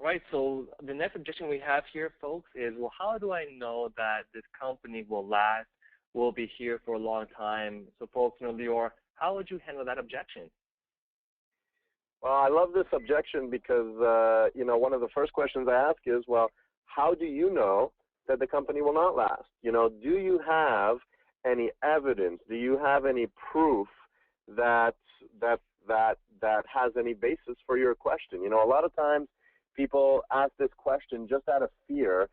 Right, so the next objection we have here, folks, is, well, how do I know that this company will last, will be here for a long time? So, folks, Lior, how would you handle that objection? Well, I love this objection because, one of the first questions I ask is, well, how do you know that the company will not last? Do you have any evidence? Do you have any proof that has any basis for your question? A lot of times people ask this question just out of fear,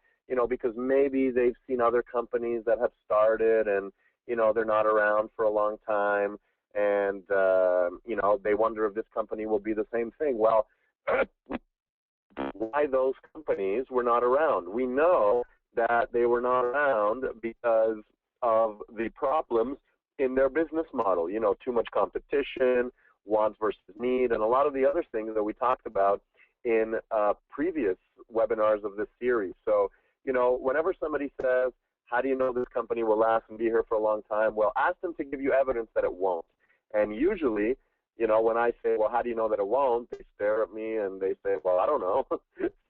because maybe they've seen other companies that have started and, they're not around for a long time, and, they wonder if this company will be the same thing. Well, why those companies were not around? We know that they were not around because of the problems in their business model, too much competition, wants versus need, and a lot of the other things that we talked about in previous webinars of this series. So, whenever somebody says, how do you know this company will last and be here for a long time? Well, ask them to give you evidence that it won't. And usually, when I say, well, how do you know that it won't? They stare at me and they say, well, I don't know.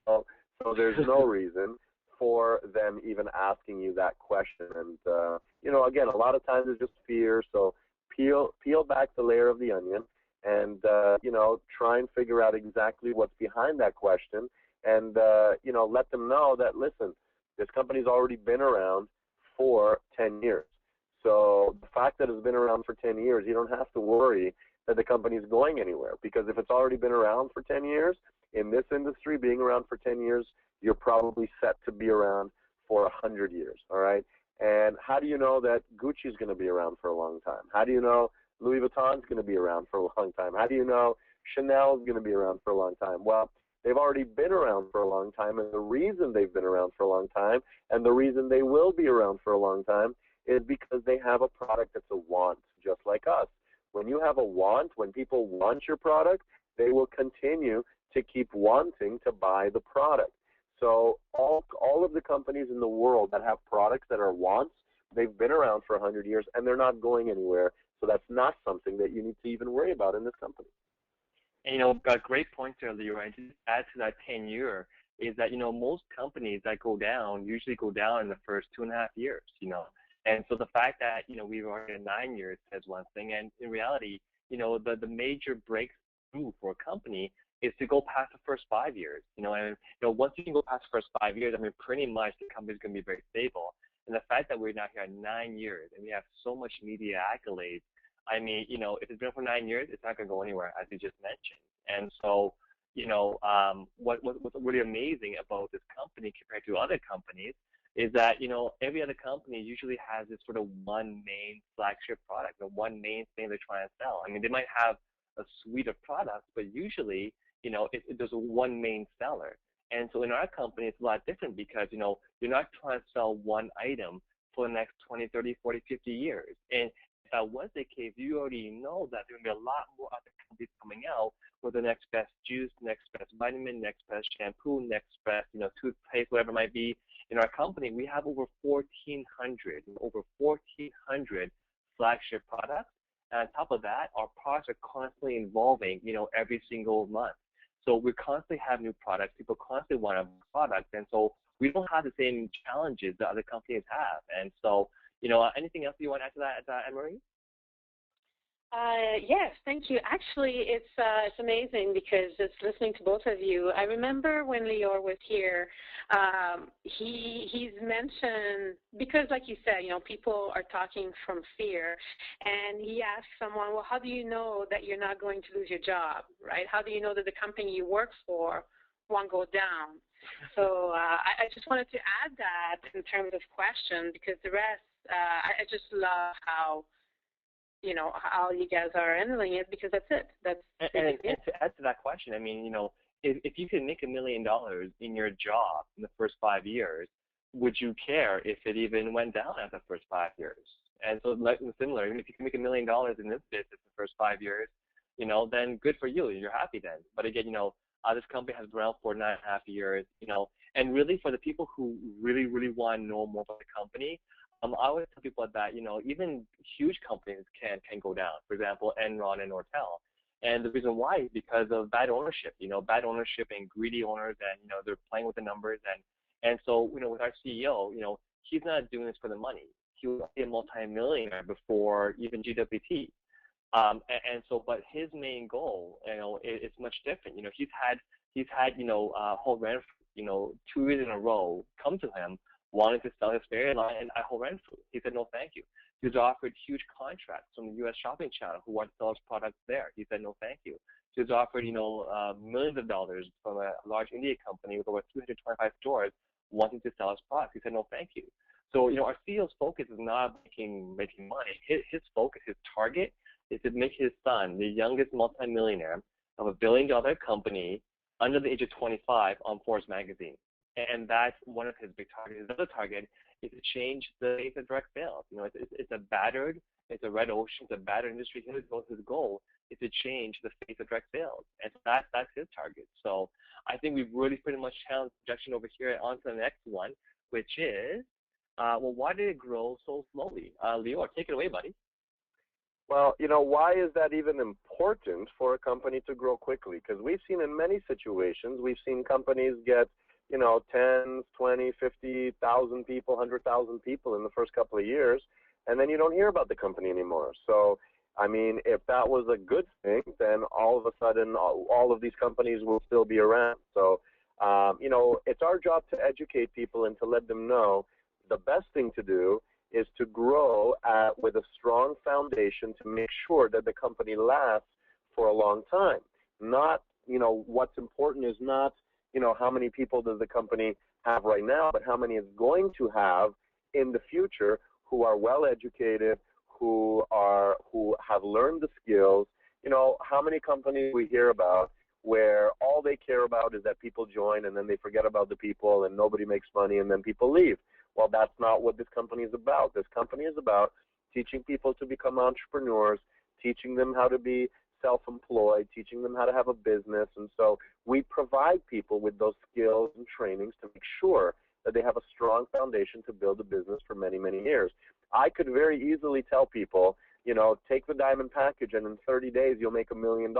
so there's no reason for them even asking you that question. And, again, a lot of times it's just fear. So peel back the layer of the onion and, try and figure out exactly what's behind that question and, let them know that, listen, this company's already been around for 10 years. So the fact that it's been around for 10 years, you don't have to worry that the company's going anywhere, because if it's already been around for 10 years, in this industry, being around for 10 years, you're probably set to be around for 100 years, all right? And how do you know that Gucci's going to be around for a long time? How do you know Louis Vuitton's going to be around for a long time? How do you know Chanel's going to be around for a long time? Well, they've already been around for a long time, and the reason they've been around for a long time and the reason they will be around for a long time is because they have a product that's a want, just like us. When you have a want, when people want your product, they will continue to keep wanting to buy the product. So all of the companies in the world that have products that are wants, they've been around for 100 years and they're not going anywhere. So that's not something that you need to even worry about in this company. And, a great point there, Lior. And to add to that 10-year is that, most companies that go down usually go down in the first 2.5 years, And so the fact that, we've already had 9 years says one thing. And in reality, the major breakthrough for a company is to go past the first 5 years, and, once you can go past the first 5 years, pretty much the company's going to be very stable. And the fact that we're now here at 9 years and we have so much media accolades, if it's been for 9 years, it's not going to go anywhere, as you just mentioned. And so, what's really amazing about this company compared to other companies is that, every other company usually has this sort of one main flagship product, the one main thing they're trying to sell. They might have a suite of products, but usually, there's a one main seller. And so in our company, it's a lot different because, you're not trying to sell one item for the next 20, 30, 40, 50 years. And if that was the case, you already know that there will be a lot more other companies coming out with the next best juice, next best vitamin, next best shampoo, next best, toothpaste, whatever it might be. In our company, we have over 1,400 flagship products. And on top of that, our products are constantly evolving, every single month. So we constantly have new products. People constantly want a product. And so we don't have the same challenges that other companies have. And so, anything else you want to add to that, Anne-Marie? Yes, thank you. Actually, it's amazing because just listening to both of you, I remember when Lior was here, he's mentioned, because like you said, people are talking from fear, and he asked someone, well, how do you know that you're not going to lose your job, right? How do you know that the company you work for won't go down? So I just wanted to add that in terms of question, because the rest, I just love how how you guys are handling it, because that's it. And to add to that question, if you could make $1 million in your job in the first 5 years, would you care if it even went down after the first 5 years? And so, similar, even if you can make $1 million in this business in the first 5 years, then good for you. You're happy then. But again, this company has been around for 9.5 years, and really for the people who really, really want to know more about the company, I always tell people that, even huge companies can go down. For example, Enron and Nortel. And the reason why is because of bad ownership, bad ownership and greedy owners, and, they're playing with the numbers. And so, with our CEO, he's not doing this for the money. He was a multi-millionaire before even GWT. And so, but his main goal, is much different. He's had, whole Renfrew, 2 years in a row come to him wanting to sell his fairy line at whole Renfrew. He said, no, thank you. He was offered huge contracts from the U.S. shopping channel who wanted to sell his products there. He said, no, thank you. He was offered, millions of dollars from a large India company with over 225 stores wanting to sell his products. He said, no, thank you. So, our CEO's focus is not making money. His focus, his target, is to make his son the youngest multimillionaire of a billion-dollar company under the age of 25 on Forbes magazine. And that's one of his big targets. His other target is to change the face of direct sales. It's a red ocean, it's a battered industry. His goal is to change the face of direct sales. And so that's his target. So I think we've really pretty much challenged projection over here. On to the next one, which is, why did it grow so slowly? Lior, take it away, buddy. Well, why is that even important for a company to grow quickly? Because we've seen in many situations, we've seen companies get, 10, 20, 50,000 people, 100,000 people in the first couple of years, and then you don't hear about the company anymore. So, I mean, if that was a good thing, then all of a sudden, all of these companies will still be around. So, it's our job to educate people and to let them know the best thing to do is to grow with a strong foundation to make sure that the company lasts for a long time. Not, what's important is not, how many people does the company have right now, but how many it's going to have in the future who are well educated, who have learned the skills. How many companies we hear about where all they care about is that people join and then they forget about the people and nobody makes money and then people leave. Well, that's not what this company is about. This company is about teaching people to become entrepreneurs, teaching them how to be self-employed, teaching them how to have a business. And so we provide people with those skills and trainings to make sure that they have a strong foundation to build a business for many, many years. I could very easily tell people, take the diamond package and in 30 days you'll make $1 million,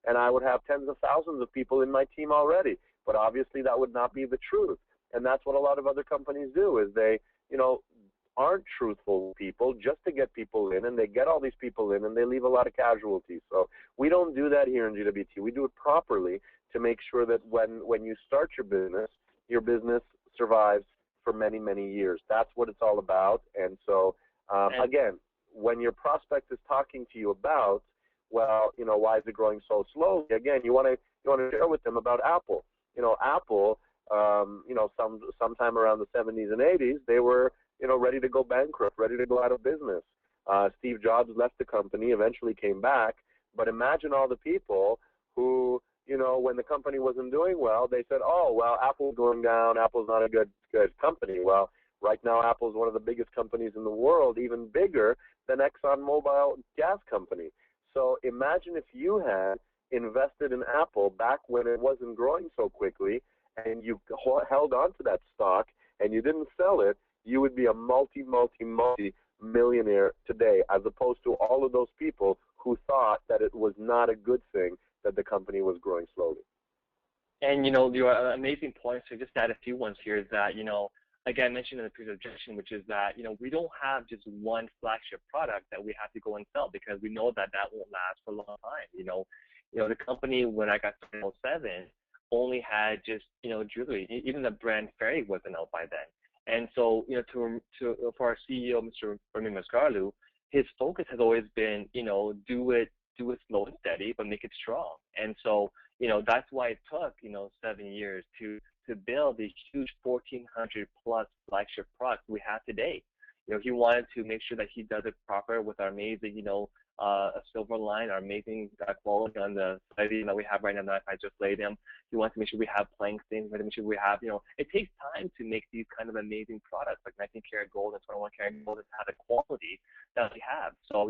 and I would have tens of thousands of people in my team already. But obviously that would not be the truth. And that's what a lot of other companies do, is they, aren't truthful with people just to get people in, and they get all these people in and they leave a lot of casualties. So we don't do that here in GWT. We do it properly to make sure that when you start your business survives for many, many years. That's what it's all about. And so, again, when your prospect is talking to you about, well, why is it growing so slowly? Again, you want to share with them about Apple. Apple, sometime around the 70s and 80s, they were, ready to go bankrupt, ready to go out of business. Steve Jobs left the company, eventually came back. But imagine all the people who, when the company wasn't doing well, they said, oh, well, Apple's going down. Apple's not a good company. Well, right now, Apple's one of the biggest companies in the world, even bigger than ExxonMobil gas company. So imagine if you had invested in Apple back when it wasn't growing so quickly, and you held on to that stock and you didn't sell it, you would be a multi-millionaire today, as opposed to all of those people who thought that it was not a good thing that the company was growing slowly. And, your amazing points, so just to add a few ones here, is that, again, I mentioned in the previous objection, which is that, we don't have just one flagship product that we have to go and sell, because we know that won't last for a long time. The company, when I got started in 2007, only had just, jewelry. Even the brand Fairy wasn't out by then. And so, for our CEO, Mr. Rene, his focus has always been, do it slow and steady, but make it strong. And so, that's why it took, 7 years to build these huge 1,400 plus flagship products we have today. He wanted to make sure that he does it proper with our amazing, a silver line, our amazing quality on the study that we have right now that I just laid him. He wants to make sure we have plank things. We want to make sure we have, it takes time to make these kind of amazing products like 19 karat gold and 21 karat gold that have the quality that we have. So,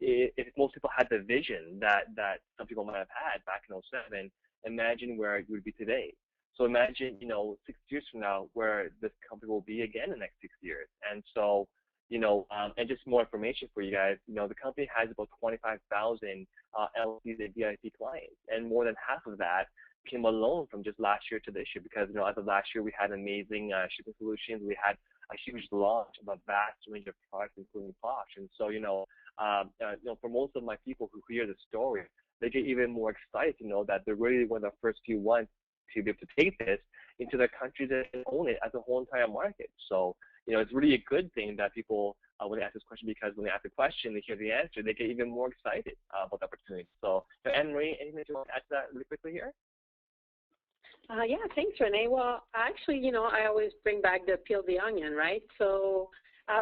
if most people had the vision that some people might have had back in 2007, imagine where it would be today. So imagine, 6 years from now, where this company will be again in the next 6 years. And so, And just more information for you guys, the company has about 25,000 LLCs and VIP clients, and more than half of that came alone from just last year to this year because, as of last year, we had amazing shipping solutions. We had a huge launch of a vast range of products, including Posh. And so, for most of my people who hear the story, they get even more excited to know that they're really one of the first few ones to be able to take this into their countries and own it as a whole entire market. So, it's really a good thing that people, when they ask this question, because when they ask the question, they hear the answer, they get even more excited about the opportunity. So, Anne-Marie, anything that you want to add to that really quickly here? Yeah, thanks, Rene. Well, actually, I always bring back the peel the onion, right? So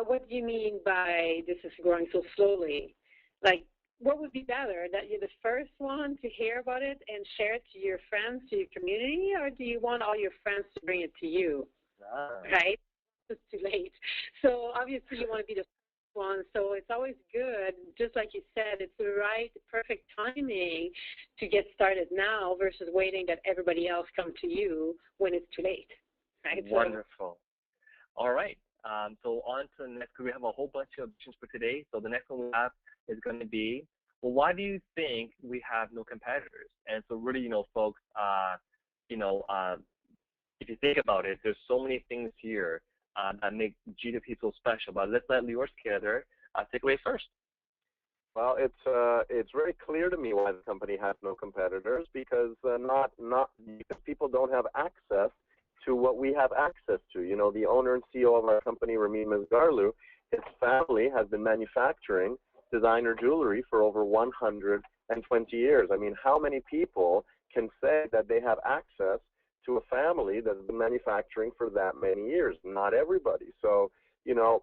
what do you mean by this is growing so slowly? Like, what would be better, that you're the first one to hear about it and share it to your friends, to your community, or do you want all your friends to bring it to you, right? It's too late. So obviously you want to be the first one, so it's always good, just like you said, it's the right, perfect timing to get started now versus waiting that everybody else come to you when it's too late, right? Wonderful. All right. So on to the next, we have a whole bunch of options for today. So the next one we have is going to be, well, why do you think we have no competitors? And so really, folks, if you think about it, there's so many things here that make GWP so special. But let's let Lior Skaler take away first. Well, it's very clear to me why the company has no competitors, because because people don't have access to what we have access to. The owner and CEO of our company, Rene Garlu, his family has been manufacturing designer jewelry for over 120 years. I mean, how many people can say that they have access to a family that's been manufacturing for that many years? Not everybody. So,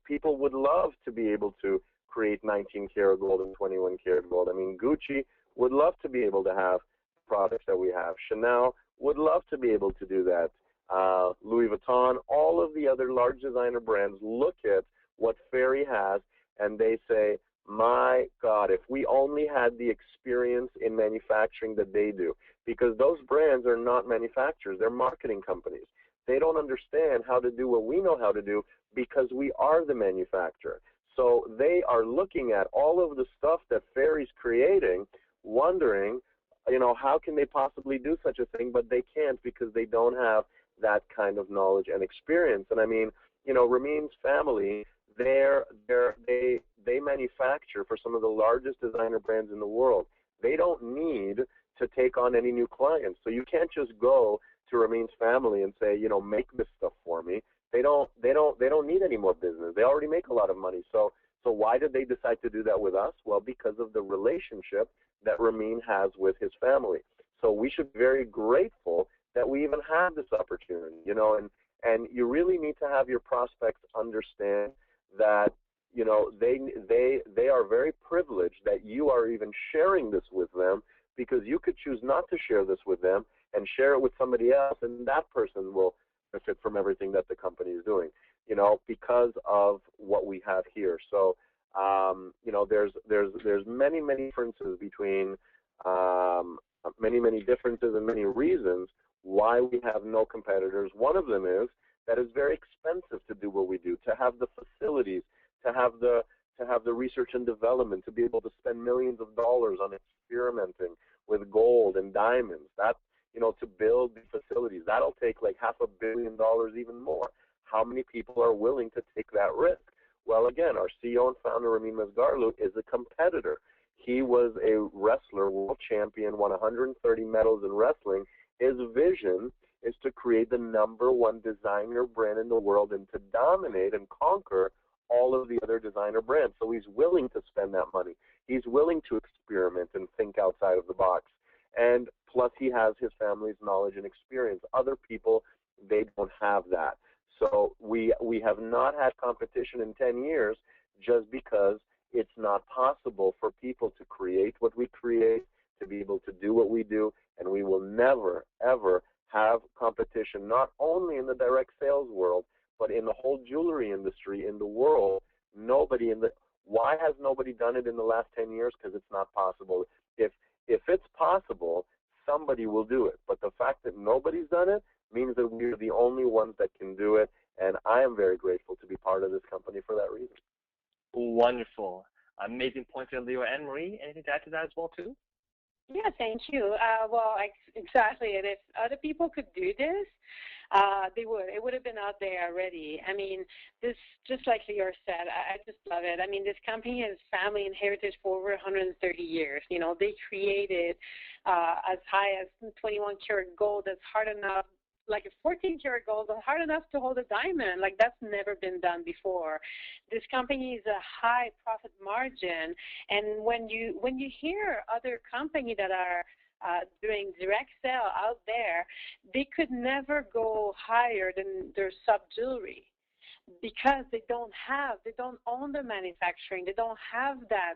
people would love to be able to create 19-karat gold and 21-karat gold. I mean, Gucci would love to be able to have products that we have. Chanel would love to be able to do that. Louis Vuitton, all of the other large designer brands look at what Ferry has and they say, my God, if we only had the experience in manufacturing that they do, because those brands are not manufacturers, they're marketing companies. They don't understand how to do what we know how to do because we are the manufacturer. So they are looking at all of the stuff that Ferry's creating, wondering, how can they possibly do such a thing, but they can't because they don't have that kind of knowledge and experience. And I mean, Ramin's family, they manufacture for some of the largest designer brands in the world. They don't need to take on any new clients. So you can't just go to Ramin's family and say, make this stuff for me. They don't need any more business. They already make a lot of money. So why did they decide to do that with us? Well, because of the relationship that Ramin has with his family. So we should be very grateful that we even have this opportunity, and you really need to have your prospects understand that, they are very privileged that you are even sharing this with them, because you could choose not to share this with them and share it with somebody else, and that person will benefit from everything that the company is doing, because of what we have here. So, there's many differences between, many differences and many reasons why we have no competitors. One of them is that it's very expensive to do what we do, to have the facilities, to have the research and development, to be able to spend millions of dollars on experimenting with gold and diamonds. That, to build the facilities, that'll take like $500 million, even more. How many people are willing to take that risk? Well, again, our CEO and founder, Rene Garlu, is a competitor. He was a wrestler, world champion, won 130 medals in wrestling. His vision is to create the #1 designer brand in the world and to dominate and conquer all of the other designer brands. So he's willing to spend that money. He's willing to experiment and think outside of the box. And plus he has his family's knowledge and experience. Other people, they don't have that. So we have not had competition in 10 years just because it's not possible for people to create what we create, to be able to do what we do, and we will never, ever have competition, not only in the direct sales world, but in the whole jewelry industry in the world. Why has nobody done it in the last 10 years? Because it's not possible. If it's possible, somebody will do it. But the fact that nobody's done it means that we're the only ones that can do it, and I am very grateful to be part of this company for that reason. Wonderful. Amazing points there, Lior and Marie. Anything to add to that as well, too? Yeah, thank you. Well, exactly. And if other people could do this, they would. It would have been out there already. I mean, this, just like Lior said, I just love it. I mean, this company has family and heritage for over 130 years. You know, they created as high as 21 karat gold that's hard enough, like a 14 karat gold, hard enough to hold a diamond. Like, that's never been done before. This company is a high profit margin, and when you hear other companies that are doing direct sale out there, they could never go higher than their sub jewelry because they don't own the manufacturing, they don't have that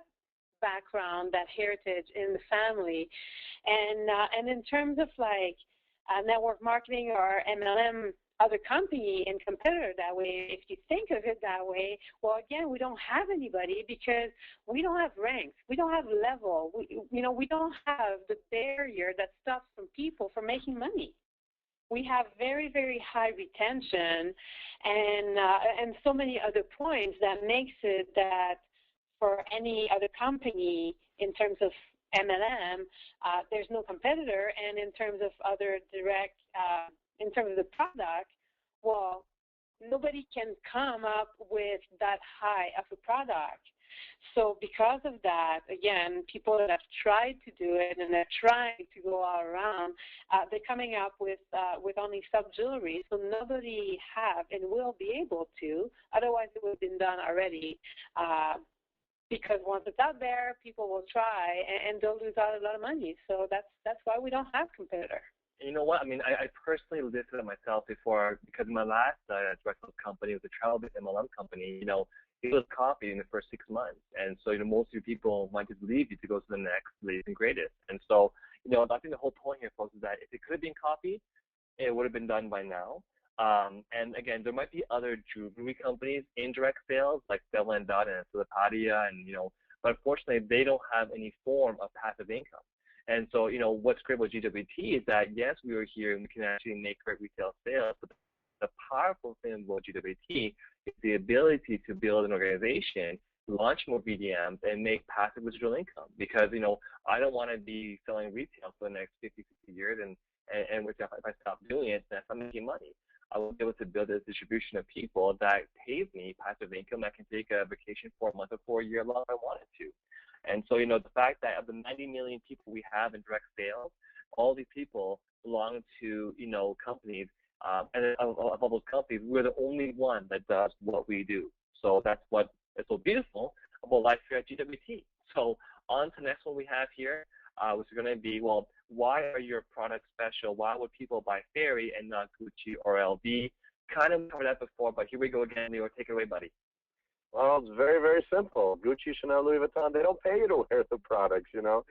background, that heritage in the family, and in terms of like network marketing or MLM, other company and competitor that way, if you think of it that way, well, again, we don't have anybody because we don't have ranks. We don't have level. We don't have the barrier that stops from people from making money. We have very, very high retention and so many other points that makes it that for any other company in terms of MLM, there's no competitor, and in terms of other direct, in terms of the product, well, nobody can come up with that high of a product. So because of that, again, people that have tried to do it and they're trying to go all around, they're coming up with only sub-jewelry, so nobody have and will be able to, otherwise it would have been done already. Because once it's out there, people will try and they'll lose out a lot of money. So that's why we don't have competitor. You know what? I mean, I personally listed it myself before because my last direct sales company was a travel-based MLM company. You know, it was copied in the first 6 months. And so, you know, most of you people might just leave you to go to the next latest and greatest. And so, you know, I think the whole point here, folks, is that if it could have been copied, it would have been done by now. And again, there might be other jewelry companies in direct sales like Stella and Dot and Silapadia, and, you know, but unfortunately, they don't have any form of passive income. And so, you know, what's great about GWT is that, yes, we are here and we can actually make great retail sales, but the powerful thing about GWT is the ability to build an organization, launch more BDMs, and make passive residual income. Because, you know, I don't want to be selling retail for the next 50, 60 years, and if I stop doing it, then I'm making money. I will be able to build a distribution of people that pays me passive income that can take a vacation for a month or for a year long if I wanted to. And so, you know, the fact that of the 90 million people we have in direct sales, all these people belong to, you know, companies, and of all those companies, we're the only one that does what we do. So that's what is so beautiful about life here at GWT. So on to the next one we have here, which is going to be, well, why are your products special? Why would people buy Fairy and not Gucci or LV? Kind of covered that before, but here we go again. Lior, take it away, buddy. Well, it's very, very simple. Gucci, Chanel, Louis Vuitton, they don't pay you to wear the products, you know.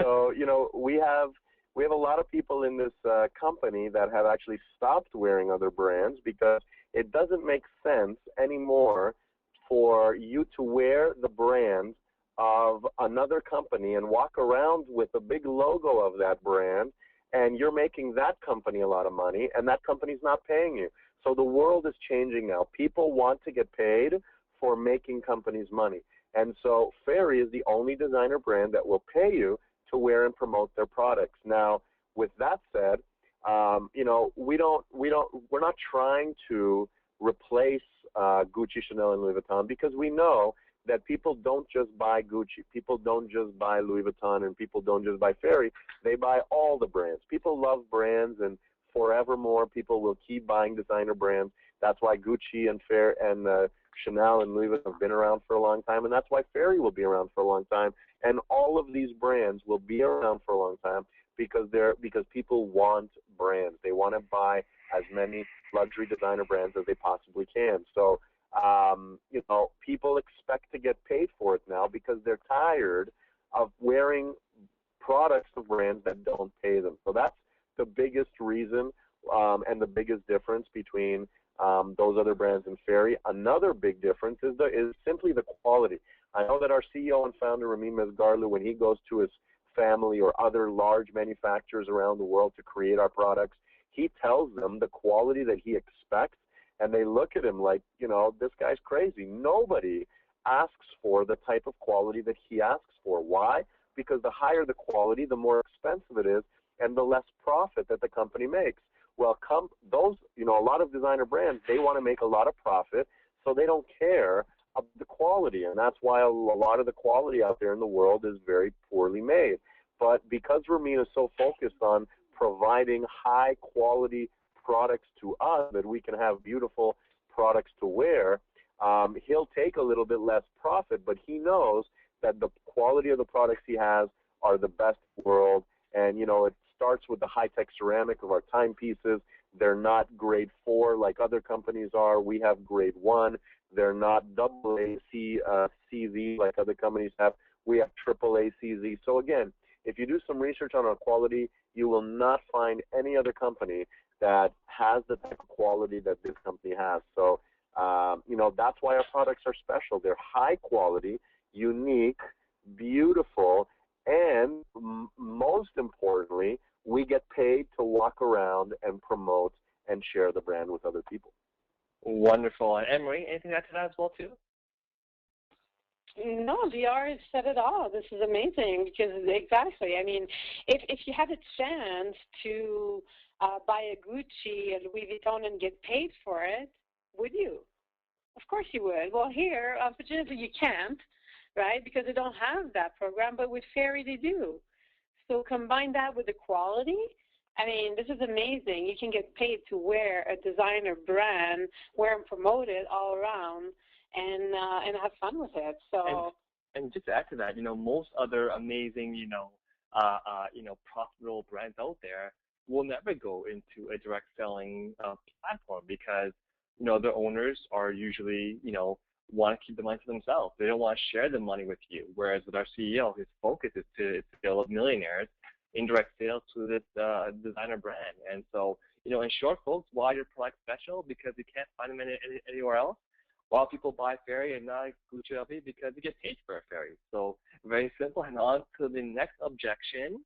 So, you know, we have a lot of people in this company that have actually stopped wearing other brands because it doesn't make sense anymore for you to wear the brand of another company and walk around with a big logo of that brand, and you're making that company a lot of money, and that company's not paying you. So the world is changing now. People want to get paid for making companies money. And so Fairy is the only designer brand that will pay you to wear and promote their products. Now, with that said, you know, we're not trying to replace Gucci, Chanel, and Louis Vuitton because we know that people don't just buy Gucci, people don't just buy Louis Vuitton, and people don't just buy Fairy. They buy all the brands. People love brands, and forevermore, people will keep buying designer brands. That's why Gucci and Chanel and Louis Vuitton have been around for a long time, and that's why Fairy will be around for a long time. And all of these brands will be around for a long time because people want brands. They want to buy as many luxury designer brands as they possibly can. So, you know, people expect to get paid for it now because they're tired of wearing products of brands that don't pay them. So that's the biggest reason and the biggest difference between those other brands and Fairy. Another big difference is simply the quality. I know that our CEO and founder, Rene Mesgarlu, when he goes to his family or other large manufacturers around the world to create our products, he tells them the quality that he expects, and they look at him like, you know, this guy's crazy. Nobody asks for the type of quality that he asks for. Why? Because the higher the quality, the more expensive it is, and the less profit that the company makes. Well, a lot of designer brands, they want to make a lot of profit, so they don't care about the quality, and that's why a lot of the quality out there in the world is very poorly made. But because Ramin is so focused on providing high quality products to us that we can have beautiful products to wear, he'll take a little bit less profit, but he knows that the quality of the products he has are the best in the world. And, it starts with the high-tech ceramic of our timepieces. They're not grade 4 like other companies are. We have grade 1. They're not AA CZ like other companies have. We have AAA CZ. So again, if you do some research on our quality, you will not find any other company that has the type of quality that this company has. So, that's why our products are special. They're high quality, unique, beautiful, and most importantly, we get paid to walk around and promote and share the brand with other people. Wonderful. And Anne-Marie, anything to add to that as well, too? No, Lior has said it all. This is amazing because exactly. I mean, if you had a chance to buy a Gucci, a Louis Vuitton, and get paid for it, would you? Of course you would. Well, here, unfortunately, you can't, right? Because they don't have that program. But with Fairy, they do. So combine that with the quality. I mean, this is amazing. You can get paid to wear a designer brand, wear and promote it all around, and have fun with it. So. And just to add to that, most other amazing, profitable brands out there will never go into a direct selling platform because, their owners are usually, want to keep the money to themselves. They don't want to share the money with you. Whereas with our CEO, his focus is to scale of millionaires, indirect sales to this designer brand. And so, in short, folks, why are your products special? Because you can't find them anywhere else. While people buy Fairy and not Gucci LV because they get paid for a Fairy. So very simple. And on to the next objection.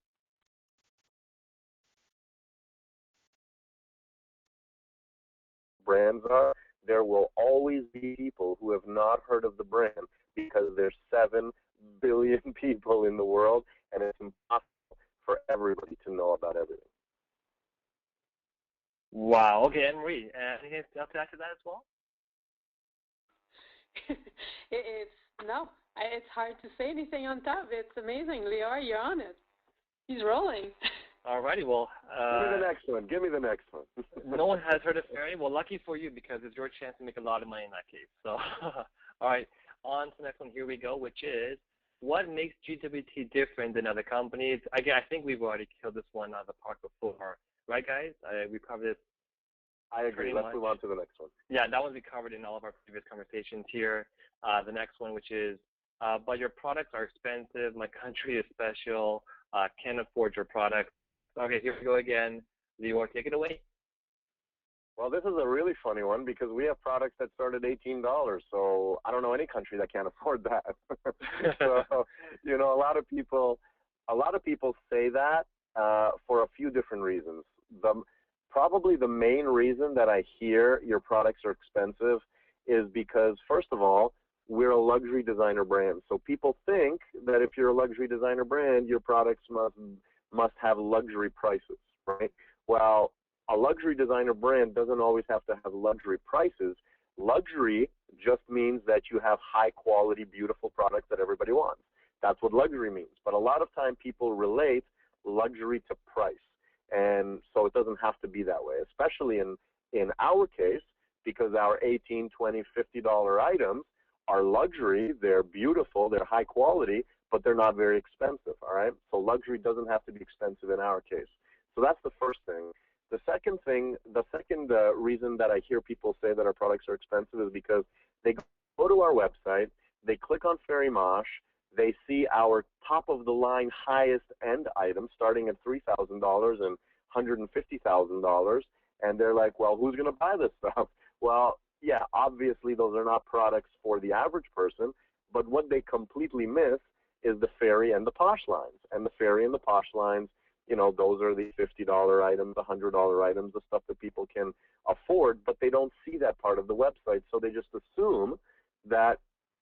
Brands are, there will always be people who have not heard of the brand because there's 7 billion people in the world, and it's impossible for everybody to know about everything. Wow. Okay, Anne-Marie, anything else to add to that as well? It's hard to say anything on top. It's amazing. Lior, you're on it. He's rolling. All righty, well. Give me the next one. No one has heard of Fairy. Well, lucky for you because it's your chance to make a lot of money in that case. So, all right, on to the next one. Here we go, which is what makes GWT different than other companies? Again, I think we've already killed this one out of the park before. Right, guys? We covered this. I agree. Let's move on to the next one. Yeah, that one we covered in all of our previous conversations here. The next one, which is, but your products are expensive. My country is special. Can't afford your products. Okay, here we go again. Lior, take it away. Well, this is a really funny one because we have products that start at $18. So I don't know any country that can't afford that. So, a lot of people say that for a few different reasons. Probably the main reason that I hear your products are expensive is because, first of all, we're a luxury designer brand. So people think that if you're a luxury designer brand, your products must have luxury prices, right? Well, a luxury designer brand doesn't always have to have luxury prices. Luxury just means that you have high quality, beautiful products that everybody wants. That's what luxury means. But a lot of time people relate luxury to price. And so it doesn't have to be that way, especially in our case, because our $18, $20, $50 items are luxury. They're beautiful, they're high quality, but they're not very expensive, all right? So luxury doesn't have to be expensive in our case. So that's the first thing. The second reason that I hear people say that our products are expensive is because they go to our website, they click on Fairy Mosh, they see our top-of-the-line highest-end items starting at $3,000 and $150,000, and they're like, well, who's going to buy this stuff? Well, yeah, obviously those are not products for the average person, but what they completely miss is the Fairy and the Posh lines. And the Fairy and the Posh lines, those are the $50 items, the $100 items, the stuff that people can afford, but they don't see that part of the website, so they just assume that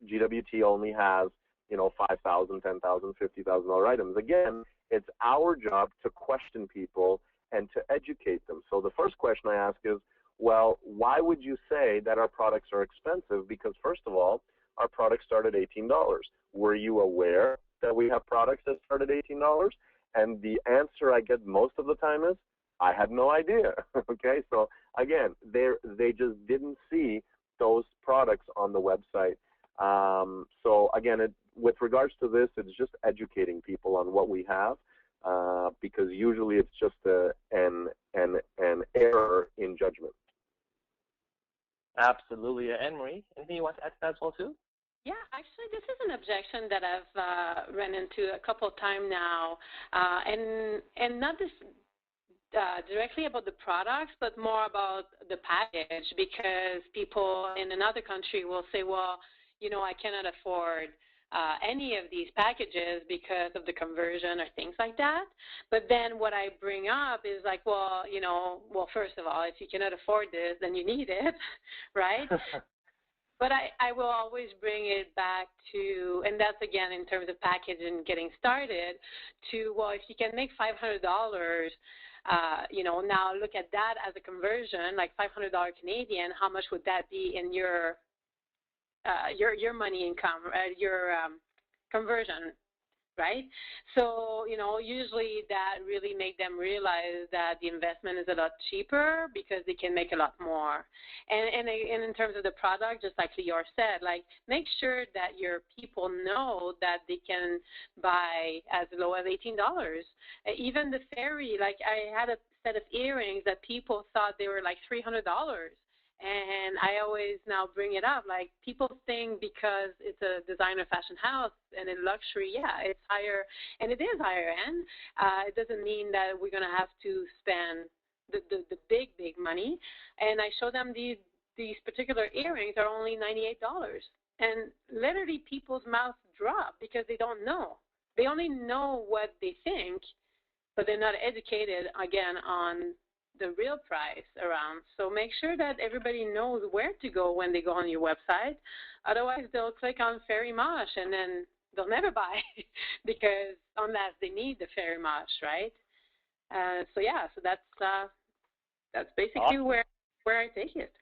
GWT only has, $5,000, $10,000, $50,000 items. Again, it's our job to question people and to educate them. So the first question I ask is, well, why would you say that our products are expensive? Because first of all, our products start at $18. Were you aware that we have products that start at $18? And the answer I get most of the time is, I had no idea. Okay, so again, they just didn't see those products on the website. So again, with regards to this, it's just educating people on what we have, because usually it's just an error in judgment. Absolutely. Anne-Marie, anything you want to add to that as well too? Yeah, actually, this is an objection that I've run into a couple of times now, and not this directly about the products, but more about the package, because people in another country will say, well, I cannot afford any of these packages because of the conversion or things like that. But then what I bring up is like, well, first of all, if you cannot afford this, then you need it, right? But I will always bring it back to, and that's again in terms of package and getting started, to, well, if you can make $500, now look at that as a conversion, like $500 Canadian, how much would that be in your money income, your conversion, right? So, usually that really make them realize that the investment is a lot cheaper because they can make a lot more. And in terms of the product, just like Lior said, like make sure that your people know that they can buy as low as $18. Even the fairy, like I had a set of earrings that people thought they were like $300. And I always now bring it up, like people think because it's a designer fashion house and in luxury, yeah, it's higher, and it is higher end. It doesn't mean that we're going to have to spend the big money. And I show them these particular earrings are only $98. And literally people's mouths drop because they don't know. They only know what they think, but they're not educated, again, on the real price around. So make sure that everybody knows where to go when they go on your website. Otherwise, they'll click on Fairy Mosh and then they'll never buy because unless they need the Fairy Mosh, right? So that's basically Awesome. where I take it.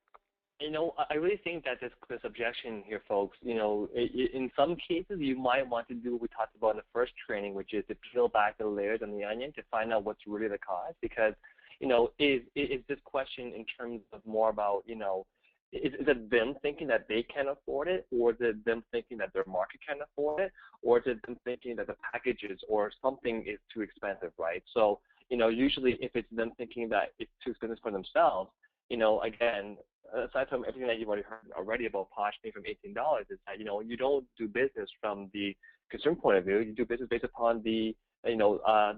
I really think that this objection here, folks, in some cases you might want to do what we talked about in the first training, which is to peel back the layers on the onion to find out what's really the cause. Because is this question in terms of more about, is it them thinking that they can afford it, or is it them thinking that their market can afford it, or is it them thinking that the packages or something is too expensive, right? So, usually if it's them thinking that it's too expensive for themselves, again, aside from everything that you've already heard about Posh being from $18, is that, you don't do business from the consumer point of view. You do business based upon the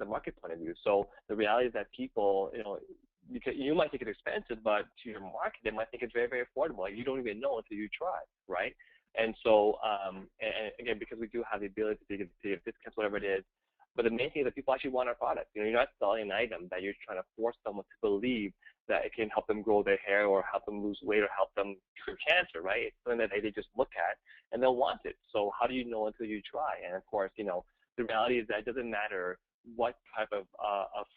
market point of view. So the reality is that people, because you might think it's expensive, but to your market, they might think it's very, very affordable. You don't even know until you try, right? And so, and again, because we do have the ability to give discounts, whatever it is, but the main thing is that people actually want our product. You're not selling an item that you're trying to force someone to believe that it can help them grow their hair or help them lose weight or help them cure cancer, right? It's something that they just look at and they'll want it. So how do you know until you try? And of course, the reality is that it doesn't matter what type of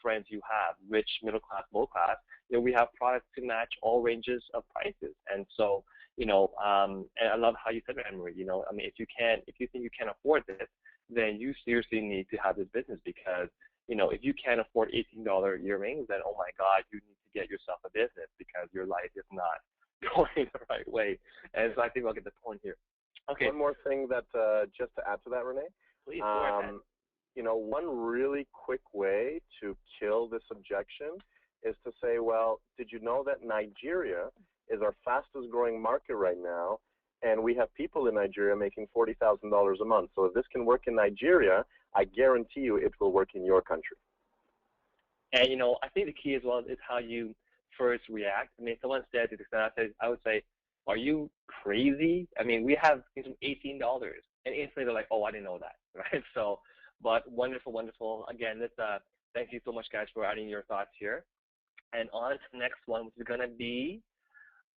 friends you have, rich, middle class, low class. We have products to match all ranges of prices. And so, and I love how you said it, Anne-Marie. If you think you can't afford this, then you seriously need to have this business, because if you can't afford $18 earrings, then oh my God, you need to get yourself a business because your life is not going the right way. And so I think I'll get the point here. Okay. One more thing that just to add to that, Rene. Please, go ahead. One really quick way to kill this objection is to say, well, did you know that Nigeria is our fastest growing market right now, and we have people in Nigeria making $40,000 a month. So if this can work in Nigeria, I guarantee you it will work in your country. And, I think the key as well is how you first react. Someone said to the I would say, are you crazy? We have some $18. And instantly they're like, oh, I didn't know that, right? So, but wonderful, wonderful. Again, thank you so much, guys, for adding your thoughts here. And on to the next one, which is going to be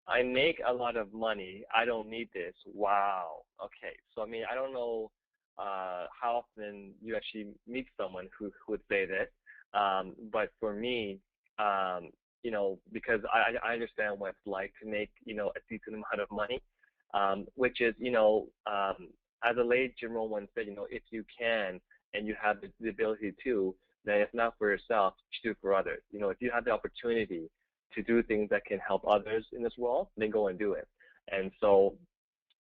I make a lot of money. I don't need this. Wow. Okay. So I mean, I don't know how often you actually meet someone who would say this, but for me, because I understand what it's like to make a decent amount of money, which is as a late Jim Rohn once said, if you can and you have the ability to, then if not for yourself, do it for others. If you have the opportunity to do things that can help others in this world, then go and do it. And so,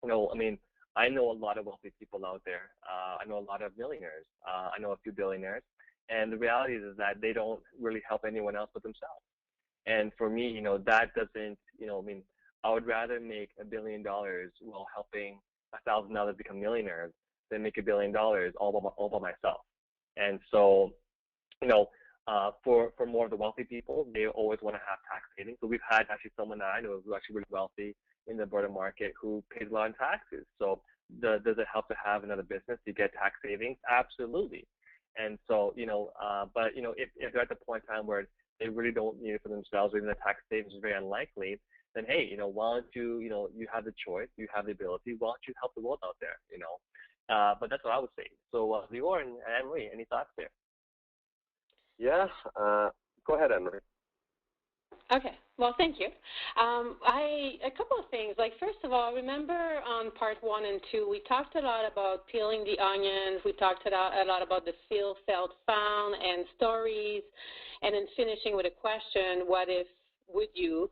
I mean, I know a lot of wealthy people out there. I know a lot of millionaires. I know a few billionaires. And the reality is that they don't really help anyone else but themselves. And for me, that doesn't, I mean, I would rather make $1 billion while helping 1,000 others become millionaires than make $1 billion all by myself. And so, for more of the wealthy people, they always want to have tax savings. So we've had actually someone that I know who's actually really wealthy in the Alberta market who pays a lot in taxes. So does it help to have another business to get tax savings? Absolutely. And so, but if they're at the point in time where they really don't need it for themselves, or even the tax savings is very unlikely, then hey, why don't you, you have the choice, you have the ability, why don't you help the world out there, but that's what I would say. So Lior and Anne-Marie, any thoughts there? Yeah, go ahead, Anne-Marie. Okay. Well, thank you. A couple of things. Like, first of all, remember on part 1 and 2, we talked a lot about peeling the onions. We talked a lot about the feel, felt, found, and stories, and then finishing with a question: what if, would you?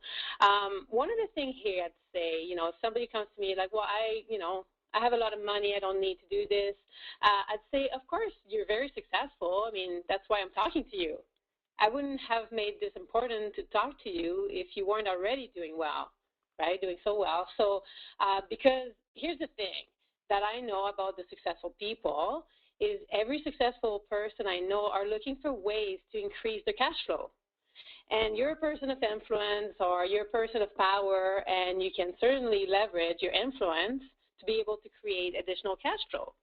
One of the things here I'd say, if somebody comes to me like, well, I have a lot of money, I don't need to do this. I'd say, of course, you're very successful. I mean, that's why I'm talking to you. I wouldn't have made this important to talk to you if you weren't already doing well, right, doing so well. So because here's the thing that I know about the successful people is every successful person I know are looking for ways to increase their cash flow. And you're a person of influence or you're a person of power, and you can certainly leverage your influence to be able to create additional cash flow.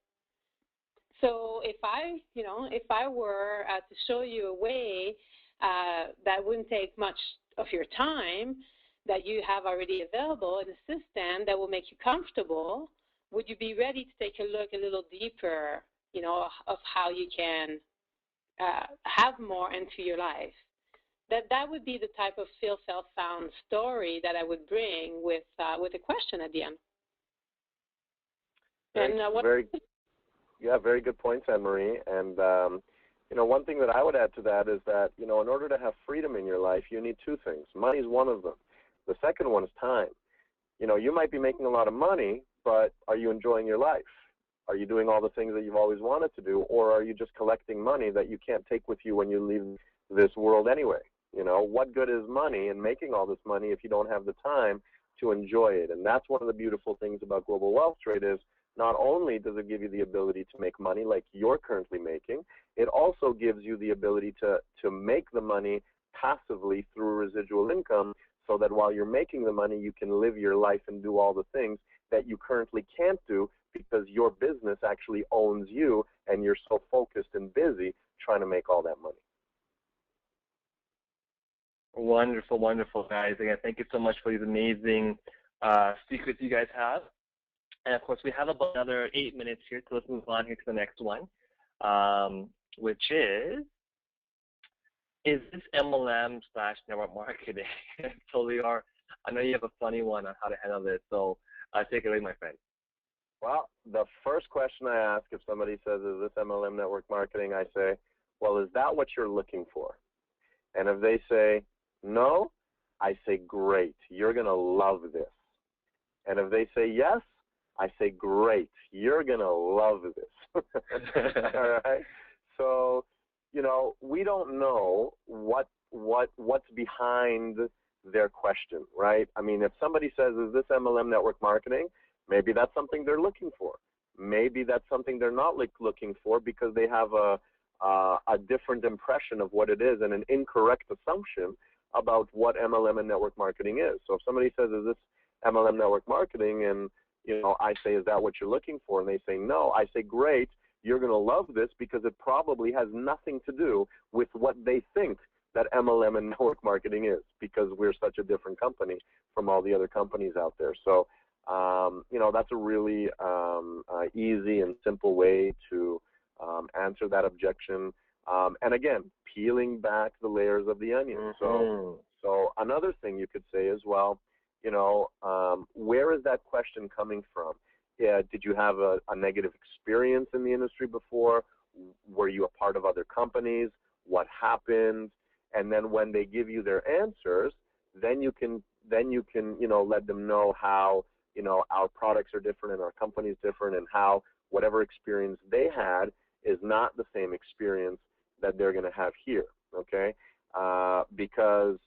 So if I were to show you a way that wouldn't take much of your time, that you have already available in a system that will make you comfortable, would you be ready to take a look a little deeper, of how you can have more into your life? That would be the type of feel, felt, found story that I would bring with a question at the end. Very good points, Anne-Marie. And, one thing that I would add to that is that, in order to have freedom in your life, you need two things. Money is one of them. The second one is time. You might be making a lot of money, but are you enjoying your life? Are you doing all the things that you've always wanted to do, or are you just collecting money that you can't take with you when you leave this world anyway? What good is money and making all this money if you don't have the time to enjoy it? And that's one of the beautiful things about global wealth trade is not only does it give you the ability to make money like you're currently making, it also gives you the ability to make the money passively through residual income, so that while you're making the money, you can live your life and do all the things that you currently can't do because your business actually owns you and you're so focused and busy trying to make all that money. Wonderful, wonderful, guys. Again, thank you so much for these amazing secrets you guys have. And, of course, we have about another 8 minutes here, so let's move on here to the next one, which is this MLM/network marketing? So, Lior, I know you have a funny one on how to handle this, so take it away, my friend. Well, the first question I ask if somebody says, is this MLM network marketing, I say, well, is that what you're looking for? And if they say, no, I say, great, you're going to love this. And if they say yes, I say, great, you're going to love this. All right? So, we don't know what's behind their question, right? I mean, if somebody says, is this MLM network marketing, maybe that's something they're looking for. Maybe that's something they're not looking for because they have a different impression of what it is and an incorrect assumption about what MLM and network marketing is. So if somebody says, is this MLM network marketing, and I say, is that what you're looking for? And they say, no, I say, great, you're going to love this because it probably has nothing to do with what they think that MLM and network marketing is, because we're such a different company from all the other companies out there. So, that's a really easy and simple way to answer that objection. And again, peeling back the layers of the onion. So another thing you could say is, well, where is that question coming from? Did you have a negative experience in the industry before? Were you a part of other companies? What happened? And then when they give you their answers, then you can let them know how, our products are different and our company is different, and how whatever experience they had is not the same experience that they're going to have here, okay? Because,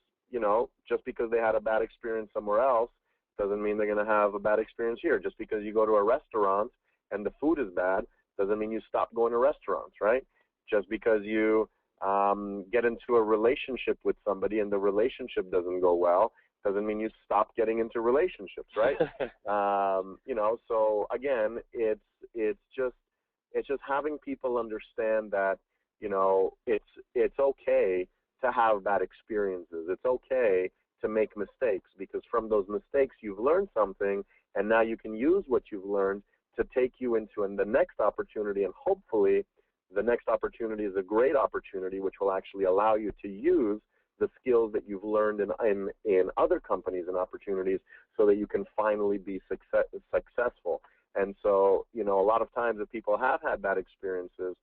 just because they had a bad experience somewhere else doesn't mean they're going to have a bad experience here. Just because you go to a restaurant and the food is bad doesn't mean you stop going to restaurants, right? Just because you get into a relationship with somebody and the relationship doesn't go well doesn't mean you stop getting into relationships, right? So again, it's just having people understand that, it's okay to have bad experiences. It's okay to make mistakes, because from those mistakes you've learned something, and now you can use what you've learned to take you into the next opportunity, and hopefully the next opportunity is a great opportunity which will actually allow you to use the skills that you've learned in other companies and opportunities, so that you can finally be successful. And so, a lot of times if people have had bad experiences,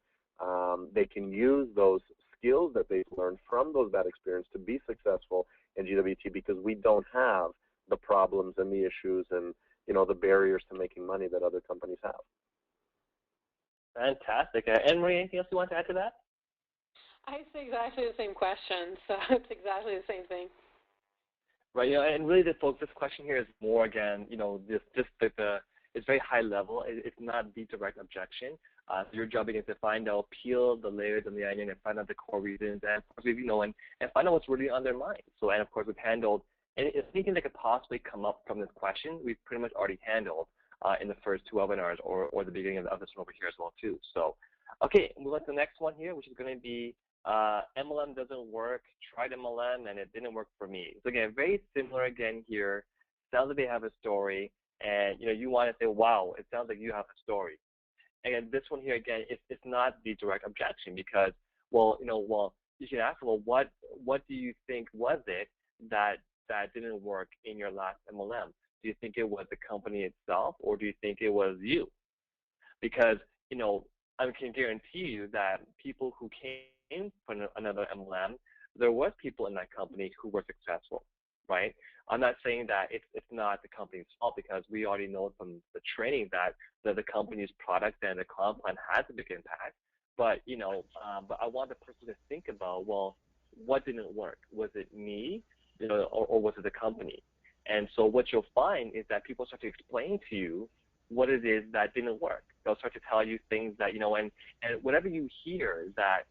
they can use those skills that they've learned from those bad experiences to be successful in GWT, because we don't have the problems and the issues and, the barriers to making money that other companies have. Fantastic. Anne-Marie, anything else you want to add to that? I say exactly the same question, so it's exactly the same thing. Right, and really this question here is more, again, it's very high level. It's not the direct objection. So your job is to peel the layers of the onion and find out the core reasons, and of course, and find out what's really on their mind. So, and of course, we've handled anything that could possibly come up from this question. We've pretty much already handled in the first two webinars, or the beginning of this one over here as well too. So, okay, move on to the next one here, which is going to be MLM doesn't work. Tried MLM and it didn't work for me. So again, very similar again here. Sounds like they have a story, and you want to say, wow, it sounds like you have a story. And this one here again, it's not the direct objection, because you should ask, well, what do you think was it that didn't work in your last MLM? Do you think it was the company itself, or do you think it was you? Because I can guarantee you that people who came from another MLM, there was people in that company who were successful, right? I'm not saying that it's not the company's fault, because we already know from the training that the company's product and the comp plan has a big impact. But but I want the person to think about, well, what didn't work? Was it me, or was it the company? And so what you'll find is that people start to explain to you what it is that didn't work. They'll start to tell you things that and whatever you hear that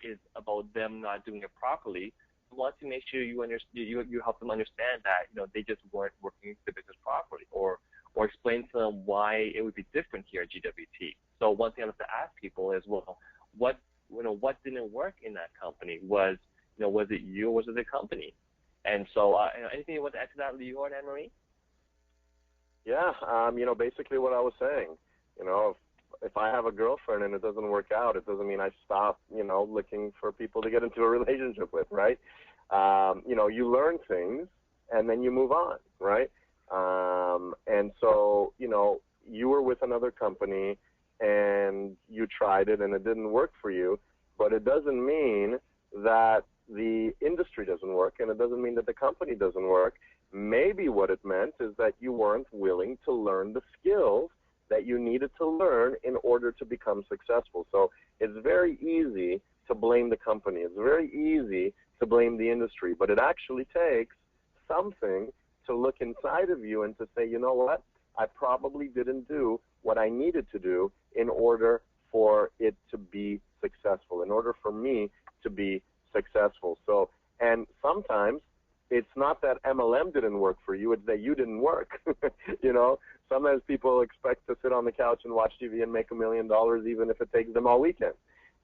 is about them not doing it properly, you want to make sure you help them understand that they just weren't working the business properly, or explain to them why it would be different here at GWT. So one thing I have to ask people is, well, what didn't work in that company? Was it you, or was it the company? And so anything you want to add to that, Lior and Anne-Marie? Yeah, basically what I was saying. If I have a girlfriend and it doesn't work out, it doesn't mean I stop, looking for people to get into a relationship with, right? You learn things and then you move on, right? And so, you were with another company and you tried it and it didn't work for you, but it doesn't mean that the industry doesn't work, and it doesn't mean that the company doesn't work. Maybe what it meant is that you weren't willing to learn the skills that you needed to learn in order to become successful. So it's very easy to blame the company. It's very easy to blame the industry, but it actually takes something to look inside of you and to say, you know what, I probably didn't do what I needed to do in order for it to be successful, in order for me to be successful. So, and sometimes it's not that MLM didn't work for you, it's that you didn't work. Sometimes people expect to sit on the couch and watch TV and make $1 million even if it takes them all weekend.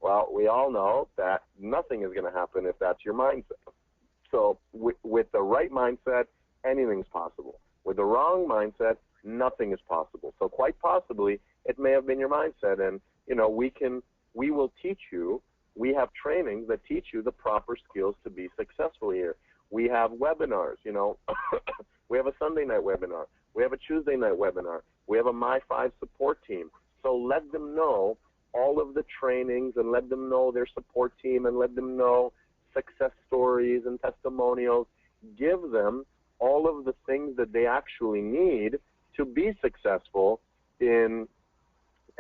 Well, we all know that nothing is going to happen if that's your mindset. So with the right mindset, anything's possible. With the wrong mindset, nothing is possible. So quite possibly, it may have been your mindset. And, we will teach you. We have trainings that teach you the proper skills to be successful here. We have webinars, we have a Sunday night webinar. We have a Tuesday night webinar. We have a My5 support team. So let them know all of the trainings and let them know their support team and let them know success stories and testimonials. Give them all of the things that they actually need to be successful in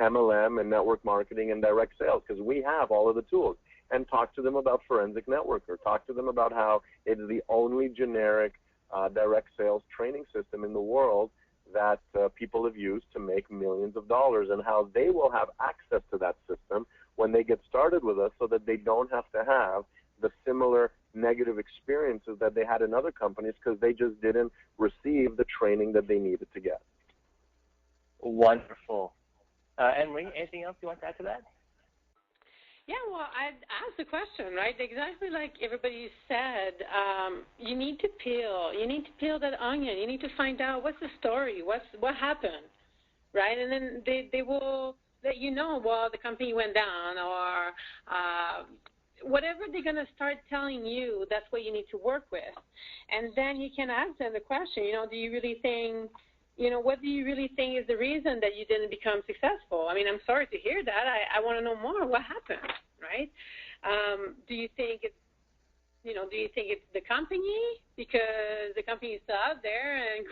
MLM and network marketing and direct sales, because we have all of the tools. And talk to them about Forensic Networker. Talk to them about how it is the only generic direct sales training system in the world that people have used to make millions of dollars, and how they will have access to that system when they get started with us, so that they don't have to have the similar negative experiences that they had in other companies because they just didn't receive the training that they needed to get. Wonderful. Anne-Marie, anything else you want to add to that? Yeah, well, I'd ask the question, right? Exactly like everybody said, you need to peel that onion. You need to find out what's the story, what happened, right? And then they will let you know, well, the company went down, or whatever they're going to start telling you, that's what you need to work with. And then you can ask them the question, do you really think, what do you really think is the reason that you didn't become successful? I mean, I'm sorry to hear that. I want to know more. What happened, right? Do you think it's the company, because the company is still out there and